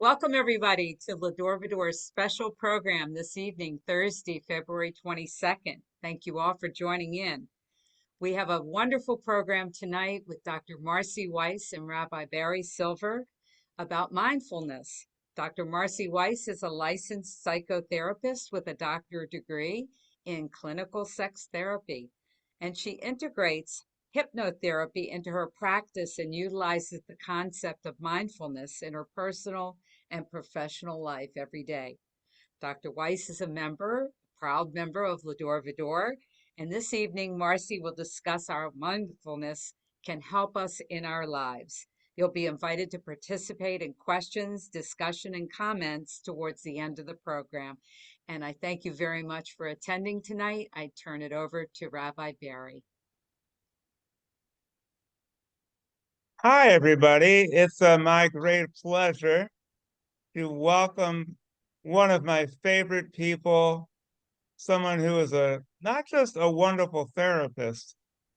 Welcome, everybody, to Va-Dor's special program this evening, Thursday, February 22nd. Thank you all for joining in. We have a wonderful program tonight with Dr. Marcy Weiss and Rabbi Barry Silver about mindfulness. Dr. Marcy Weiss is a licensed psychotherapist with a doctorate degree in clinical sex therapy, and she integrates hypnotherapy into her practice and utilizes the concept of mindfulness in her personal and professional life every day. Dr. Weiss is proud member of Va-Dor, and this evening, Marcy will discuss how mindfulness can help us in our lives. You'll be invited to participate in questions, discussion, and comments towards the end of the program. And I thank you very much for attending tonight. I turn it over to Rabbi Barry. Hi, everybody. It's my great pleasure to welcome one of my favorite people, someone who is not just a wonderful therapist,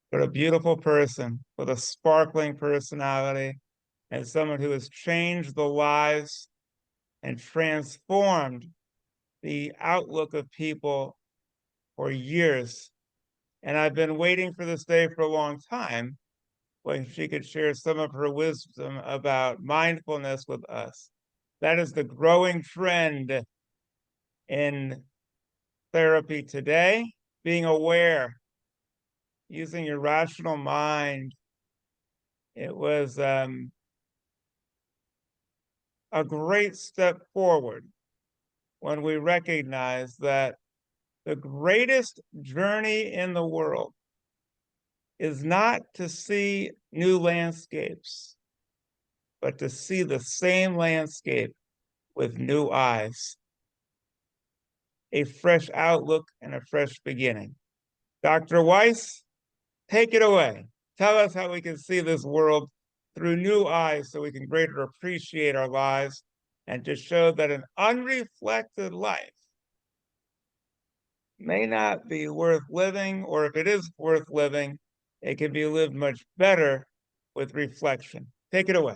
but a beautiful person with a sparkling personality, and someone who has changed the lives and transformed the outlook of people for years. And I've been waiting for this day for a long time when she could share some of her wisdom about mindfulness with us. That is the growing trend in therapy today, being aware, using your rational mind. It was a great step forward when we recognized that the greatest journey in the world is not to see new landscapes, but to see the same landscape with new eyes, a fresh outlook and a fresh beginning. Dr. Weiss, take it away. Tell us how we can see this world through new eyes so we can greater appreciate our lives and to show that an unreflected life may not be worth living, or if it is worth living, it can be lived much better with reflection. Take it away.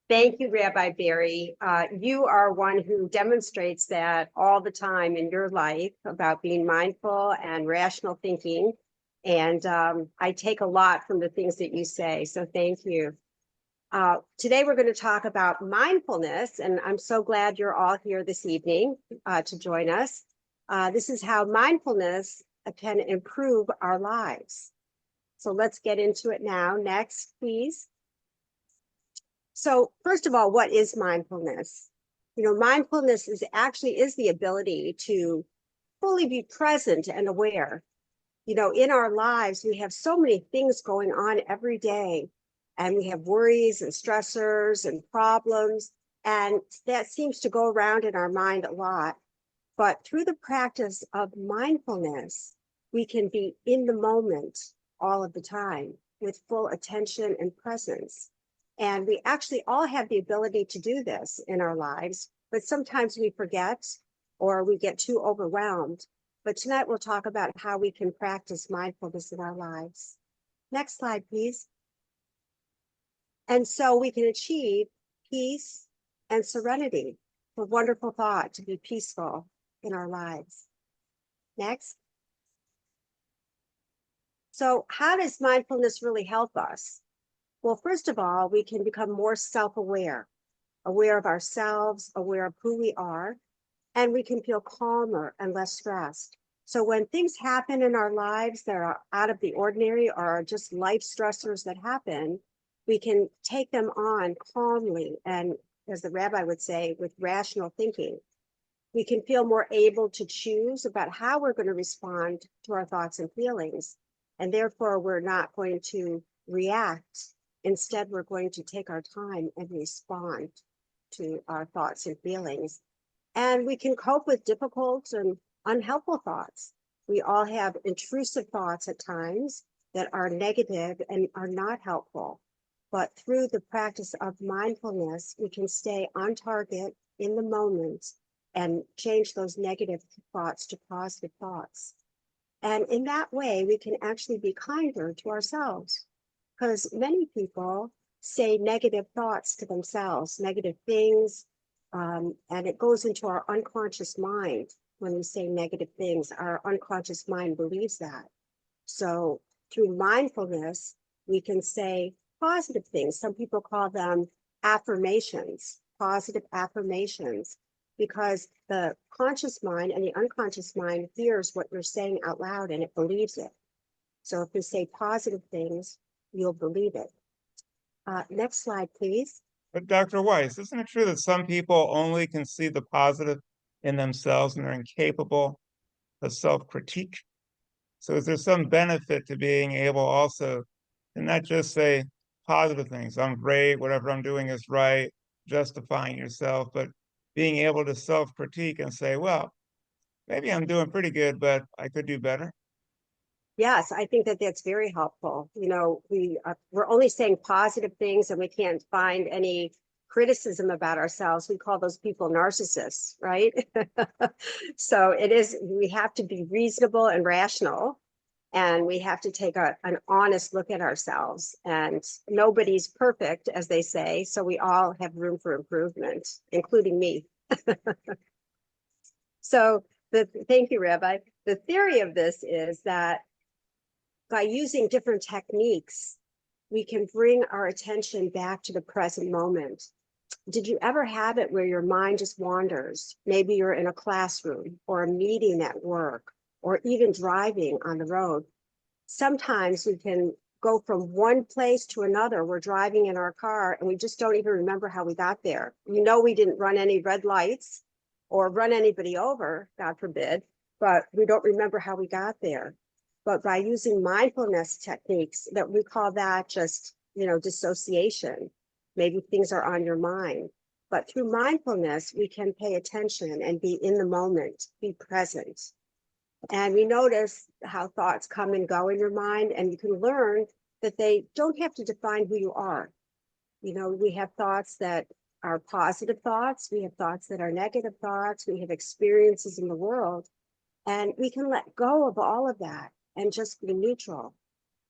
Thank you, Rabbi Barry. You are one who demonstrates that all the time in your life about being mindful and rational thinking. And I take a lot from the things that you say, so thank you. Today, we're going to talk about mindfulness, and I'm so glad you're all here this evening to join us. This is how mindfulness can improve our lives. So let's get into it now. Next, please. So first of all, what is mindfulness? Mindfulness is the ability to fully be present and aware. In our lives, we have so many things going on every day, and we have worries and stressors and problems, and that seems to go around in our mind a lot. But through the practice of mindfulness, we can be in the moment all of the time with full attention and presence. And we actually all have the ability to do this in our lives, but sometimes we forget or we get too overwhelmed. But tonight we'll talk about how we can practice mindfulness in our lives. Next slide, please. And so we can achieve peace and serenity. A wonderful thought to be peaceful in our lives. Next. So how does mindfulness really help us? Well, first of all, we can become more self-aware, aware of ourselves, aware of who we are, and we can feel calmer and less stressed. So when things happen in our lives that are out of the ordinary or are just life stressors that happen, we can take them on calmly and, as the rabbi would say, with rational thinking. We can feel more able to choose about how we're going to respond to our thoughts and feelings. And therefore, we're not going to react. Instead, we're going to take our time and respond to our thoughts and feelings. And we can cope with difficult and unhelpful thoughts. We all have intrusive thoughts at times that are negative and are not helpful. But through the practice of mindfulness, we can stay on target in the moment and change those negative thoughts to positive thoughts. And in that way, we can actually be kinder to ourselves. Because many people say negative thoughts to themselves, negative things, and it goes into our unconscious mind. When we say negative things, our unconscious mind believes that. So through mindfulness, we can say positive things. Some people call them affirmations, positive affirmations, because the conscious mind and the unconscious mind hears what you're saying out loud and it believes it. So if we say positive things, you'll believe it. Next slide, please. But Dr. Weiss, isn't it true that some people only can see the positive in themselves and are incapable of self-critique? So is there some benefit to being able also to not just say positive things, I'm great, whatever I'm doing is right, justifying yourself, but being able to self-critique and say, well, maybe I'm doing pretty good, but I could do better? Yes, I think that that's very helpful. You know, we're only saying positive things and we can't find any criticism about ourselves. We call those people narcissists, right? So we have to be reasonable and rational, and we have to take an honest look at ourselves. And nobody's perfect, as they say, so we all have room for improvement, including me. So thank you, Rabbi. The theory of this is that by using different techniques, we can bring our attention back to the present moment. Did you ever have it where your mind just wanders? Maybe you're in a classroom or a meeting at work or even driving on the road. Sometimes we can go from one place to another. We're driving in our car and we just don't even remember how we got there. You know, we didn't run any red lights or run anybody over, God forbid, but we don't remember how we got there. But by using mindfulness techniques, that we call that just, dissociation. Maybe things are on your mind. But through mindfulness, we can pay attention and be in the moment, be present. And we notice how thoughts come and go in your mind, and you can learn that they don't have to define who you are. We have thoughts that are positive thoughts. We have thoughts that are negative thoughts. We have experiences in the world, and we can let go of all of that and just be neutral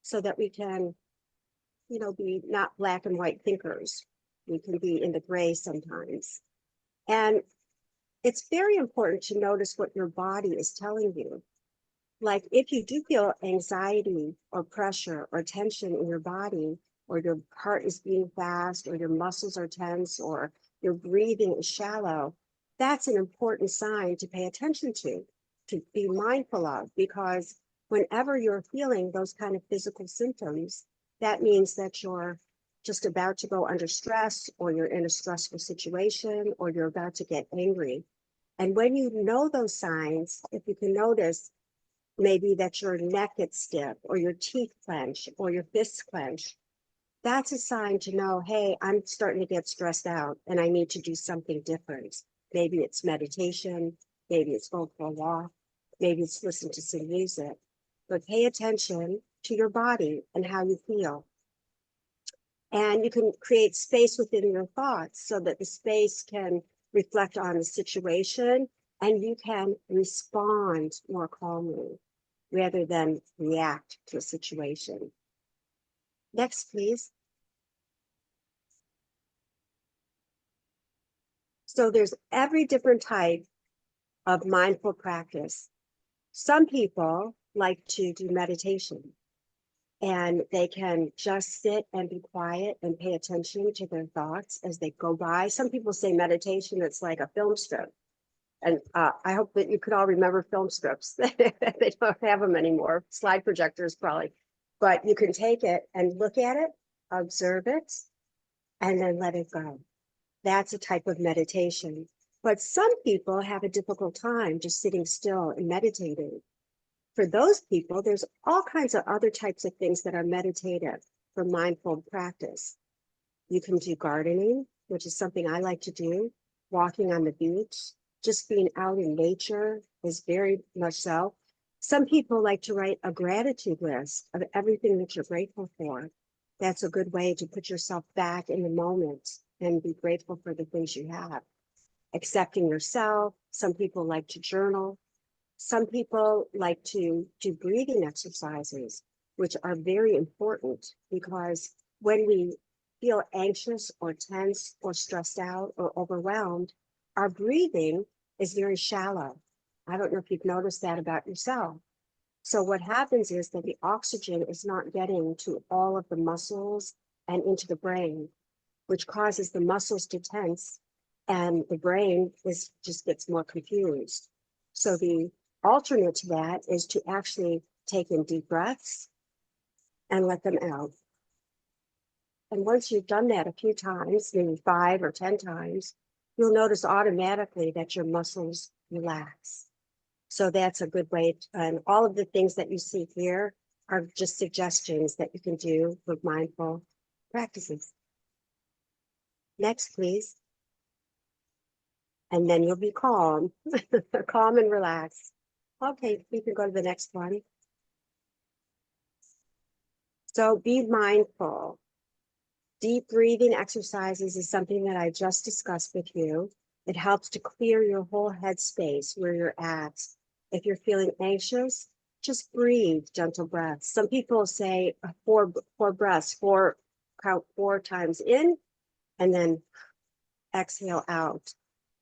so that we can, be not black and white thinkers. We can be in the gray sometimes. And it's very important to notice what your body is telling you. Like if you do feel anxiety or pressure or tension in your body, or your heart is beating fast, or your muscles are tense, or your breathing is shallow, that's an important sign to pay attention to be mindful of, because whenever you're feeling those kind of physical symptoms, that means that you're just about to go under stress, or you're in a stressful situation, or you're about to get angry. And when you know those signs, if you can notice maybe that your neck gets stiff, or your teeth clench, or your fists clench, that's a sign to know, hey, I'm starting to get stressed out and I need to do something different. Maybe it's meditation, maybe it's go for a walk, maybe it's listen to some music, but pay attention to your body and how you feel. And you can create space within your thoughts so that the space can reflect on the situation and you can respond more calmly rather than react to a situation. Next, please. So there's every different type of mindful practice. Some people like to do meditation, and they can just sit and be quiet and pay attention to their thoughts as they go by. Some people say meditation, it's like a film strip. And I hope that you could all remember film strips. They don't have them anymore. Slide projectors probably. But you can take it and look at it, observe it, and then let it go. That's a type of meditation. But some people have a difficult time just sitting still and meditating. For those people, there's all kinds of other types of things that are meditative for mindful practice. You can do gardening, which is something I like to do, walking on the beach, just being out in nature is very much so. Some people like to write a gratitude list of everything that you're grateful for. That's a good way to put yourself back in the moment and be grateful for the things you have. Accepting yourself. Some people like to journal. Some people like to do breathing exercises, which are very important, because when we feel anxious or tense or stressed out or overwhelmed, our breathing is very shallow. I don't know if you've noticed that about yourself. So what happens is that the oxygen is not getting to all of the muscles and into the brain, which causes the muscles to tense and the brain just gets more confused. So the alternate to that is to actually take in deep breaths and let them out. And once you've done that a few times, maybe 5 or 10 times, you'll notice automatically that your muscles relax. So that's a good way and all of the things that you see here are just suggestions that you can do with mindful practices. Next, please. And then you'll be calm, calm and relaxed. Okay, we can go to the next one. So be mindful. Deep breathing exercises is something that I just discussed with you. It helps to clear your whole head space where you're at. If you're feeling anxious, just breathe gentle breaths. Some people say four breaths, count 4 times in and then exhale out.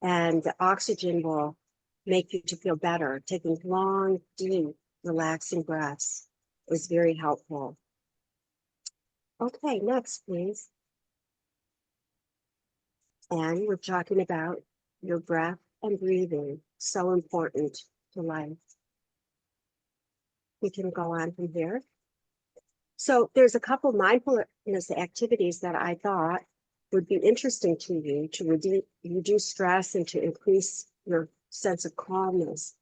And the oxygen will make you to feel better. Taking long, deep, relaxing breaths is very helpful. Okay, next, please. And we're talking about your breath and breathing, so important to life. We can go on from here. So there's a couple mindfulness activities that I thought would be interesting to you to reduce stress and to increase your sense of calmness.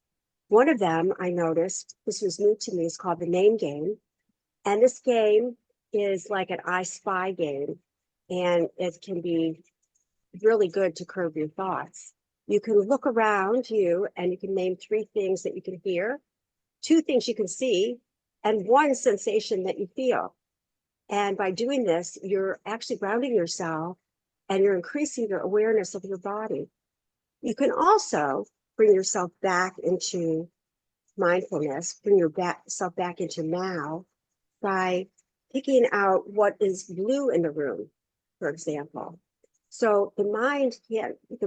One of them I noticed, this was new to me, is called the name game. And this game is like an I Spy game, and it can be really good to curb your thoughts. You can look around you and you can name 3 things that you can hear, 2 things you can see, and 1 sensation that you feel. And by doing this, you're actually grounding yourself and you're increasing your awareness of your body. You can also bring yourself back into mindfulness, bring yourself back into now by picking out what is blue in the room, for example. So the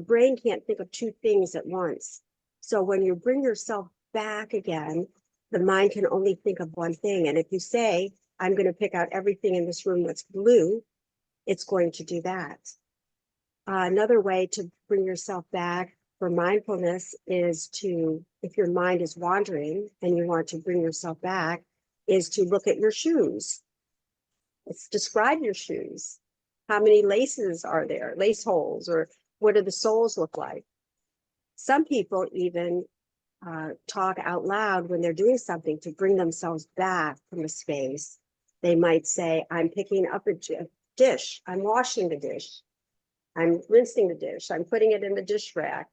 brain can't think of 2 things at once. So when you bring yourself back again, the mind can only think of 1 thing. And if you say, I'm going to pick out everything in this room that's blue, it's going to do that. Another way to bring yourself back for mindfulness is to, if your mind is wandering and you want to bring yourself back, is to look at your shoes. Let's describe your shoes. How many laces are there, lace holes, or what do the soles look like? Some people even talk out loud when they're doing something to bring themselves back from a space. They might say, I'm picking up a dish, I'm washing the dish, I'm rinsing the dish, I'm putting it in the dish rack.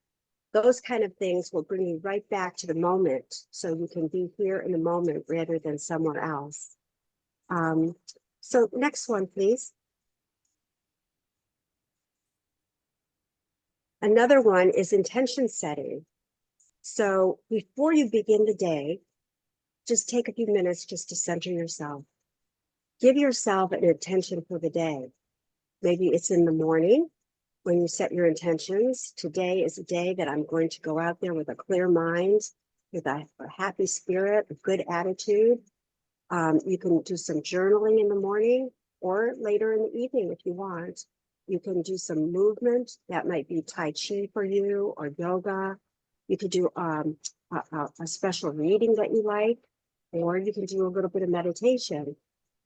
Those kind of things will bring you right back to the moment so you can be here in the moment rather than somewhere else. So next one, please. Another one is intention setting. So before you begin the day, just take a few minutes just to center yourself. Give yourself an intention for the day. Maybe it's in the morning when you set your intentions. Today is a day that I'm going to go out there with a clear mind, with a happy spirit, a good attitude. You can do some journaling in the morning or later in the evening if you want. You can do some movement. That might be Tai Chi for you or yoga. You could do a special reading that you like, or you can do a little bit of meditation.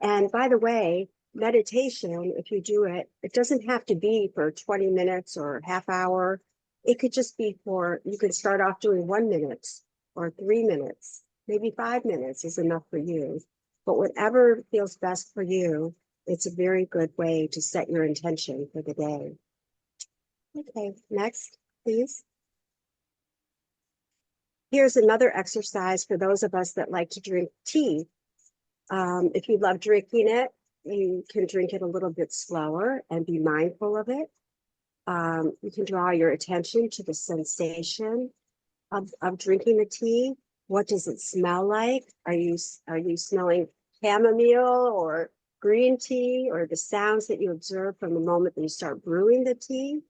And by the way, meditation, if you do it, it doesn't have to be for 20 minutes or half hour. It could just be you can start off doing 1 minute or 3 minutes, maybe 5 minutes is enough for you. But whatever feels best for you, it's a very good way to set your intention for the day. Okay, next, please. Here's another exercise for those of us that like to drink tea. If you love drinking it, you can drink it a little bit slower and be mindful of it. You can draw your attention to the sensation of drinking the tea. What does it smell like? Are you smelling chamomile or green tea or the sounds that you observe from the moment that you start brewing the tea.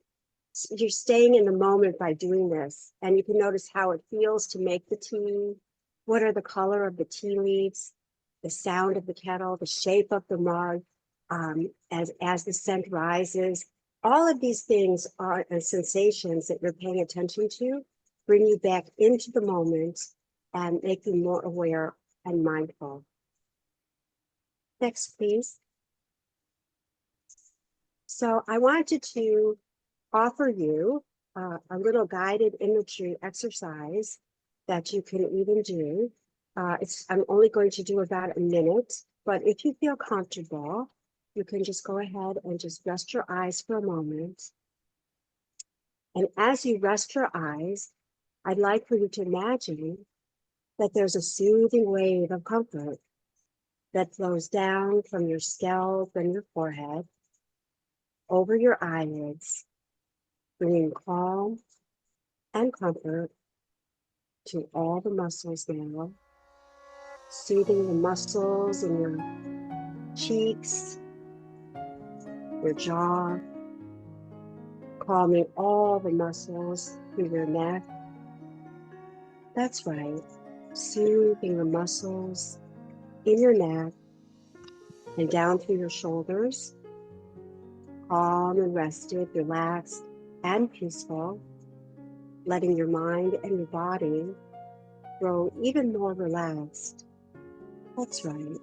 You're staying in the moment by doing this, and you can notice how it feels to make the tea. What are the color of the tea leaves, the sound of the kettle, the shape of the mug, as the scent rises. All of these things are sensations that you're paying attention to, bring you back into the moment and make you more aware and mindful. Next, please. So I wanted to offer you a little guided imagery exercise that you can even do. I'm only going to do about a minute, but if you feel comfortable, you can just go ahead and just rest your eyes for a moment. And as you rest your eyes, I'd like for you to imagine that there's a soothing wave of comfort that flows down from your scalp and your forehead, over your eyelids, bringing calm and comfort to all the muscles now, soothing the muscles in your cheeks, your jaw, calming all the muscles through your neck. That's right, soothing the muscles in your neck and down through your shoulders, calm and rested, relaxed and peaceful, letting your mind and your body grow even more relaxed. That's right.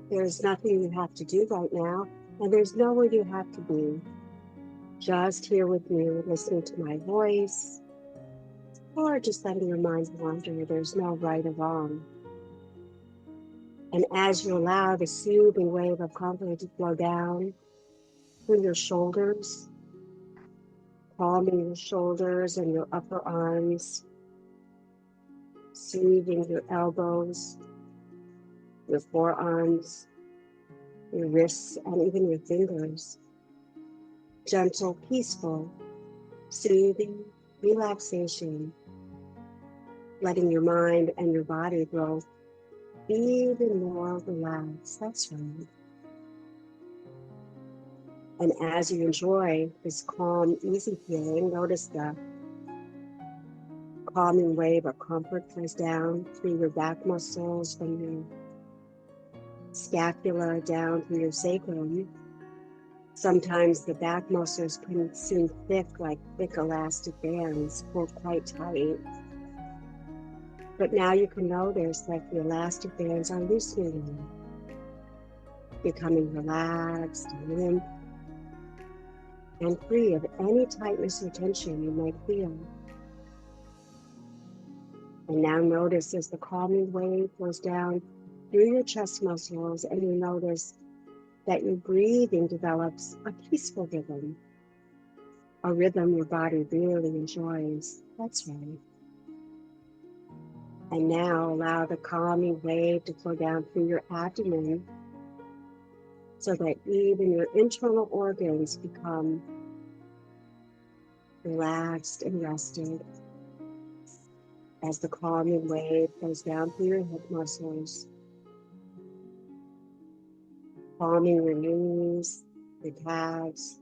There's nothing you have to do right now, and there's nowhere you have to be. Just here with me, listening to my voice, or just letting your mind wander. There's no right or wrong. And as you allow the soothing wave of comfort to flow down through your shoulders, calming your shoulders and your upper arms, soothing your elbows, your forearms, your wrists, and even your fingers. Gentle, peaceful, soothing relaxation, letting your mind and your body grow even more relaxed. That's right. And as you enjoy this calm, easy feeling, notice the calming wave of comfort flows down through your back muscles, from your scapula down through your sacrum. Sometimes the back muscles can seem thick, like thick elastic bands, pulled quite tight. But now you can notice that the elastic bands are loosening, becoming relaxed and limp and free of any tightness or tension you might feel. And now notice as the calming wave flows down through your chest muscles, and you notice that your breathing develops a peaceful rhythm, a rhythm your body really enjoys. That's right. And now allow the calming wave to flow down through your abdomen so that even your internal organs become relaxed and rested as the calming wave flows down through your hip muscles, calming your knees, your calves,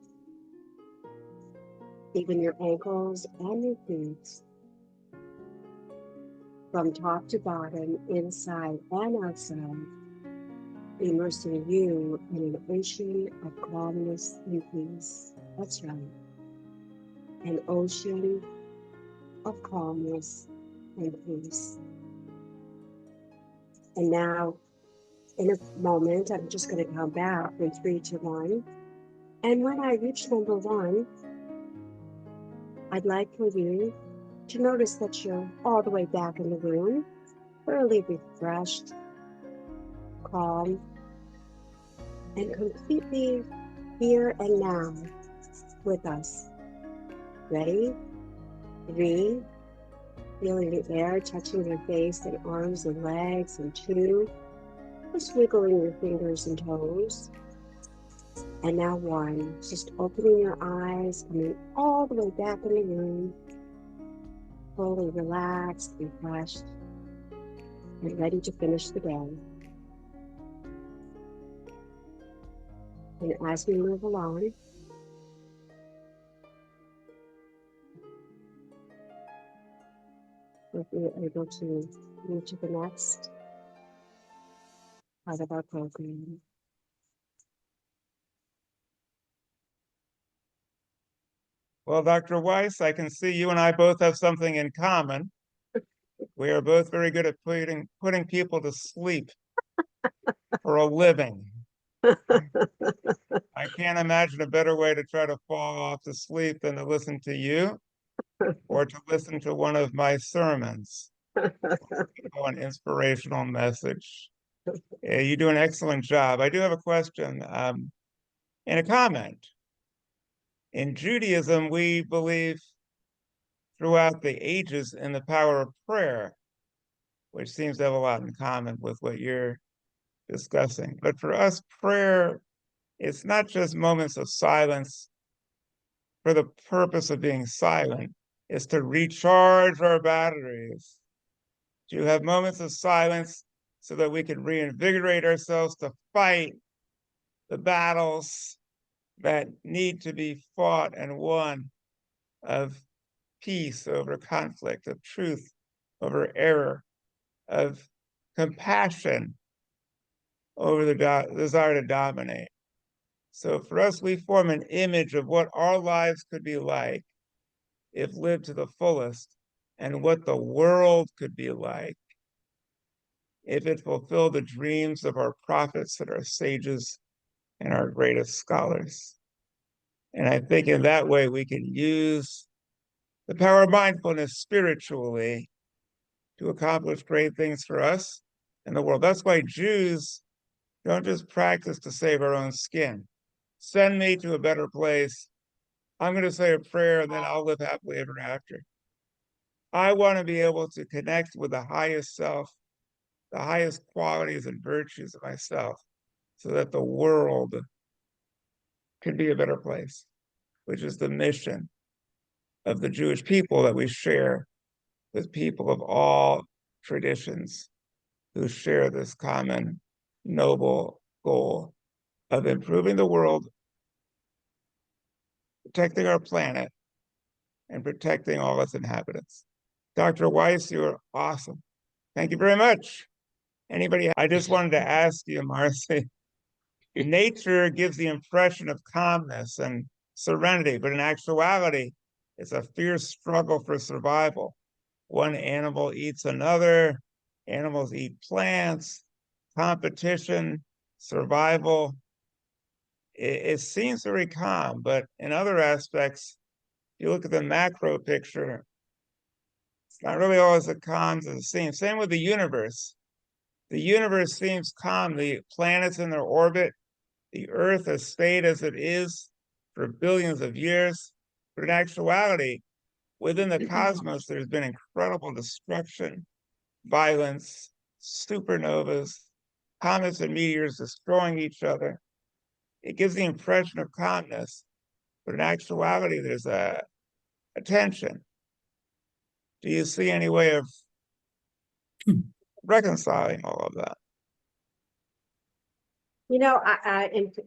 even your ankles and your feet, from top to bottom, inside and outside, immersing you in an ocean of calmness and peace. That's right. An ocean of calmness and peace. And now, in a moment, I'm just going to count back from 3 to 1. And when I reach number 1, I'd like for you to notice that you're all the way back in the room, thoroughly refreshed, calm, and completely here and now with us. Ready? 3, feeling the air touching your face and arms and legs, and 2, just wiggling your fingers and toes. And now 1, just opening your eyes, coming all the way back in the room, fully relaxed, refreshed, and ready to finish the day. And as we move along, we'll be able to move to the next part of our program. Well, Dr. Weiss, I can see you and I both have something in common. We are both very good at putting people to sleep for a living. I can't imagine a better way to try to fall off to sleep than to listen to you or to listen to one of my sermons. An inspirational message. You do an excellent job. I do have a question and a comment. In Judaism, we believe throughout the ages in the power of prayer, which seems to have a lot in common with what you're discussing. But for us, prayer, it's not just moments of silence for the purpose of being silent. It's to recharge our batteries, to have moments of silence so that we can reinvigorate ourselves to fight the battles that need to be fought and won, of peace over conflict, of truth over error, of compassion over the desire to dominate. So for us, we form an image of what our lives could be like if lived to the fullest, and what the world could be like if it fulfilled the dreams of our prophets and our sages and our greatest scholars. And I think in that way, we can use the power of mindfulness spiritually to accomplish great things for us and the world. That's why Jews don't just practice to save our own skin. Send me to a better place. I'm going to say a prayer and then I'll live happily ever after. I want to be able to connect with the highest self, the highest qualities and virtues of myself, so that the world can be a better place, which is the mission of the Jewish people that we share with people of all traditions who share this common noble goal of improving the world, protecting our planet, and protecting all its inhabitants. Dr. Weiss, you are awesome. Thank you very much. Anybody? I just wanted to ask you, Marcy. Nature gives the impression of calmness and serenity, but in actuality, it's a fierce struggle for survival. One animal eats another, animals eat plants, competition, survival. It seems very calm, but in other aspects, if you look at the macro picture, it's not really always as calm as it seems. Same with the universe. The universe seems calm. The planets in their orbit, the Earth has stayed as it is for billions of years. But in actuality, within the cosmos, there's been incredible destruction, violence, supernovas, comets and meteors destroying each other. It gives the impression of calmness, but in actuality, there's a tension. Do you see any way of reconciling all of that? You know,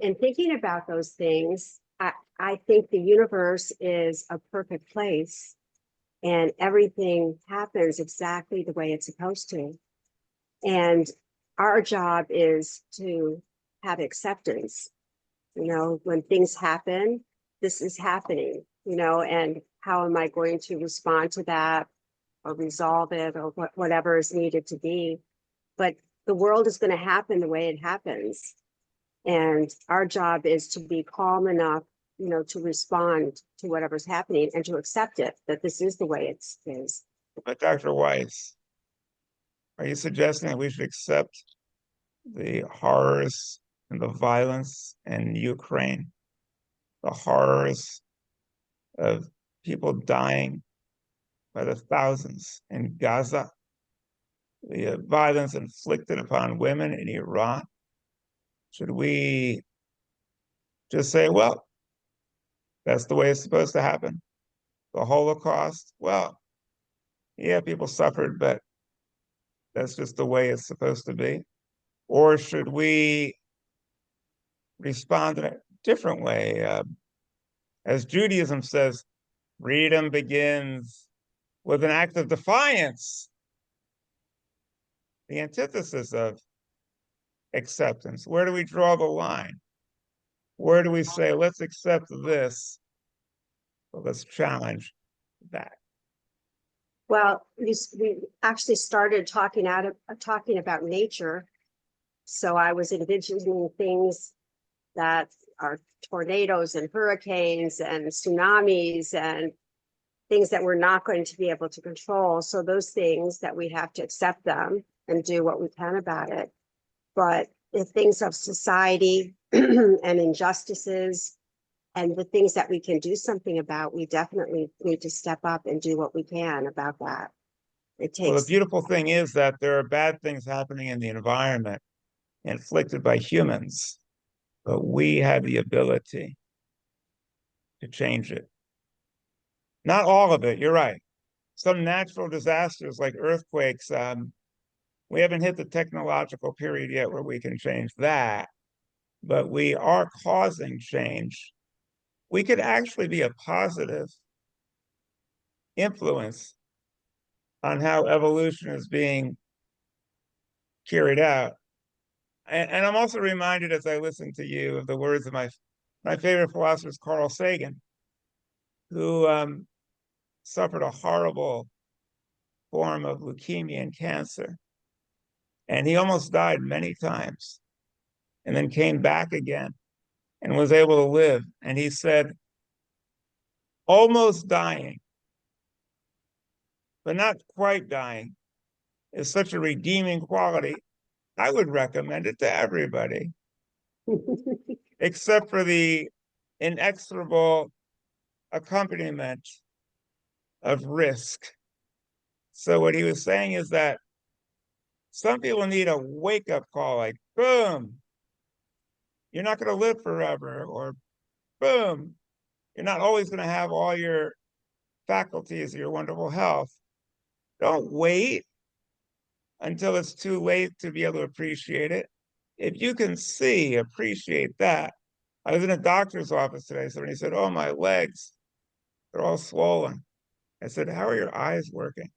in thinking about those things, I think the universe is a perfect place and everything happens exactly the way it's supposed to. And our job is to have acceptance. You know, when things happen, this is happening, you know, and how am I going to respond to that or resolve it or whatever is needed to be. But the world is going to happen the way it happens. And our job is to be calm enough, you know, to respond to whatever's happening and to accept it, that this is the way it is. But Dr. Weiss, are you suggesting that we should accept the horrors and the violence in Ukraine, the horrors of people dying by the thousands in Gaza, the violence inflicted upon women in Iran? Should we just say, well, that's the way it's supposed to happen? The Holocaust, well, yeah, people suffered, but that's just the way it's supposed to be? Or should we respond in a different way. As Judaism says, freedom begins with an act of defiance, the antithesis of acceptance. Where do we draw the line? Where do we say, let's accept this, but let's challenge that? Well, we actually started talking about nature. So I was envisioning things that are tornadoes and hurricanes and tsunamis and things that we're not going to be able to control. So those things that we have to accept them and do what we can about it. But the things of society and injustices and the things that we can do something about, we definitely need to step up and do what we can about that. It Well, the takes, beautiful thing is that there are bad things happening in the environment inflicted by humans, but we have the ability to change it. Not all of it, you're right. Some natural disasters like earthquakes, we haven't hit the technological period yet where we can change that, but we are causing change. We could actually be a positive influence on how evolution is being carried out. And I'm also reminded as I listen to you of the words of my favorite philosopher is Carl Sagan, who suffered a horrible form of leukemia and cancer. And he almost died many times and then came back again and was able to live. And he said, almost dying, but not quite dying, is such a redeeming quality. I would recommend it to everybody, except for the inexorable accompaniment of risk. So what he was saying is that some people need a wake-up call, like, boom, you're not going to live forever, or boom, you're not always going to have all your faculties, your wonderful health. Don't wait until it's too late to be able to appreciate it. If you can see, appreciate that. I was in a doctor's office today, so he said, oh, my legs, they're all swollen. I said, how are your eyes working?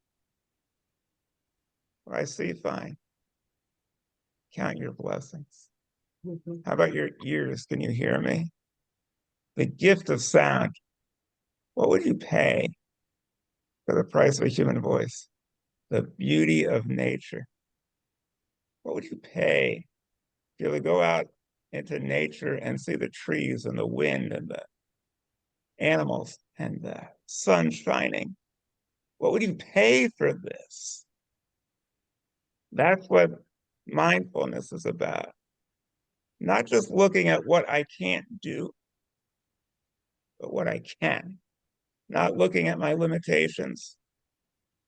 Well, I see fine. Count your blessings. How about your ears? Can you hear me? The gift of sound. What would you pay for the price of a human voice? The beauty of nature. What would you pay if you were to go out into nature and see the trees and the wind and the animals and the sun shining? What would you pay for this? That's what mindfulness is about. Not just looking at what I can't do, but what I can. Not looking at my limitations,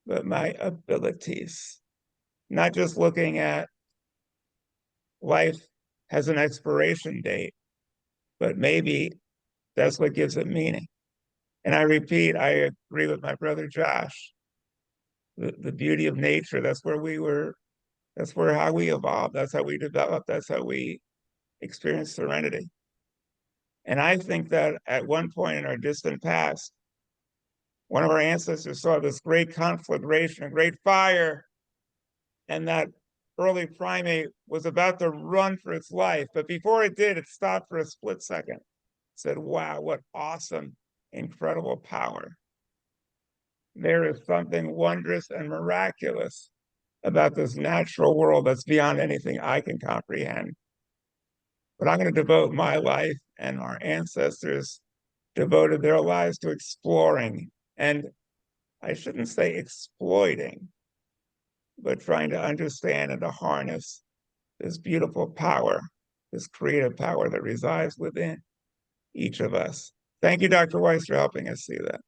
but my abilities. Not just looking at life has an expiration date, but maybe that's what gives it meaning. And I repeat, I agree with my brother Josh. The beauty of nature, that's where how we evolved, that's how we developed, that's how we experience serenity. And I think that at one point in our distant past, one of our ancestors saw this great conflagration, a great fire, and that early primate was about to run for its life. But before it did, it stopped for a split second. It said, wow, what awesome, incredible power. There is something wondrous and miraculous about this natural world that's beyond anything I can comprehend. But I'm going to devote my life, and our ancestors devoted their lives to exploring, and I shouldn't say exploiting, but trying to understand and to harness this beautiful power, this creative power that resides within each of us. Thank you, Dr. Weiss, for helping us see that.